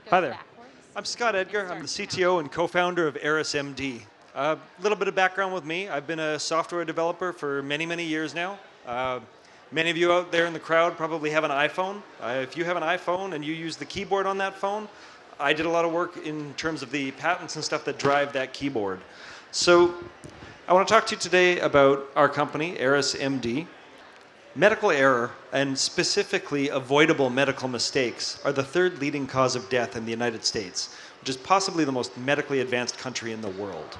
Hi there. I'm Scott Edgar. I'm the CTO and co-founder of Aris MD. A little bit of background with me. I've been a software developer for many, many years now. Many of you out there in the crowd probably have an iPhone. If you have an iPhone and you use the keyboard on that phone, I did a lot of work in terms of the patents and stuff that drive that keyboard. So I want to talk to you today about our company, Aris MD. Medical error, and specifically avoidable medical mistakes, are the third leading cause of death in the United States, which is possibly the most medically advanced country in the world.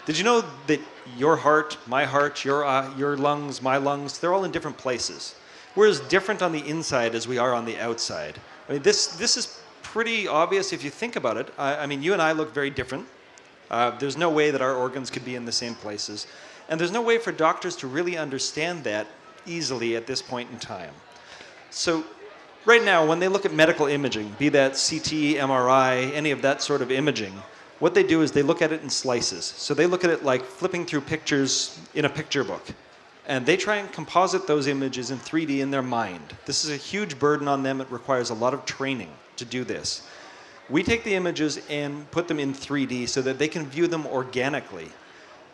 Did you know that your heart, your lungs, my lungs, they're all in different places? We're as different on the inside as we are on the outside. I mean, this is pretty obvious if you think about it. I mean, you and I look very different. There's no way that our organs could be in the same places. And there's no way for doctors to really understand that easily at this point in time. So right now, when they look at medical imaging, be that CT, MRI, any of that sort of imaging, what they do is they look at it in slices. So they look at it like flipping through pictures in a picture book. And they try and composite those images in 3D in their mind. This is a huge burden on them. It requires a lot of training to do this. We take the images and put them in 3D so that they can view them organically.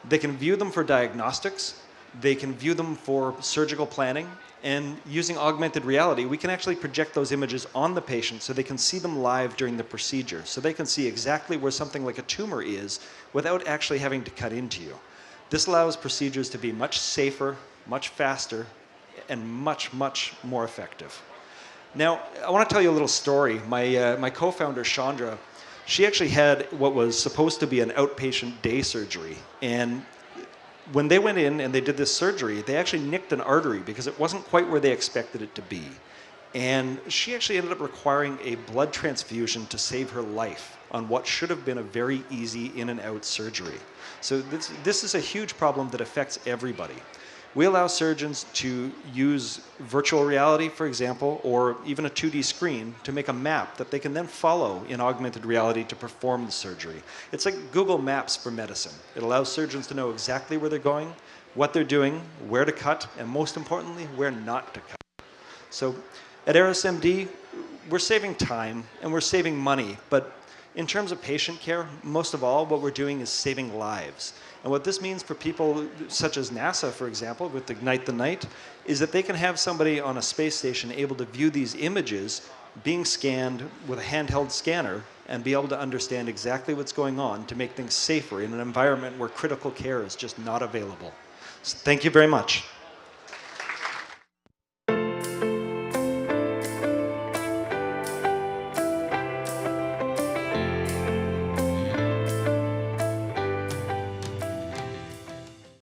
They can view them for diagnostics. They can view them for surgical planning, and using augmented reality, we can actually project those images on the patient so they can see them live during the procedure, so they can see exactly where something like a tumor is without actually having to cut into you. This allows procedures to be much safer, much faster, and much, much more effective. Now, I want to tell you a little story. My co-founder, Chandra, she actually had what was supposed to be an outpatient day surgery, and when they went in and they did this surgery, they actually nicked an artery because it wasn't quite where they expected it to be. And she actually ended up requiring a blood transfusion to save her life on what should have been a very easy in and out surgery. So this is a huge problem that affects everybody. We allow surgeons to use virtual reality, for example, or even a 2D screen to make a map that they can then follow in augmented reality to perform the surgery. It's like Google Maps for medicine. It allows surgeons to know exactly where they're going, what they're doing, where to cut, and most importantly, where not to cut. So at Aris MD, we're saving time and we're saving money, but in terms of patient care, most of all, what we're doing is saving lives. And what this means for people such as NASA, for example, with Ignite the Night, is that they can have somebody on a space station able to view these images being scanned with a handheld scanner and be able to understand exactly what's going on to make things safer in an environment where critical care is just not available. So thank you very much.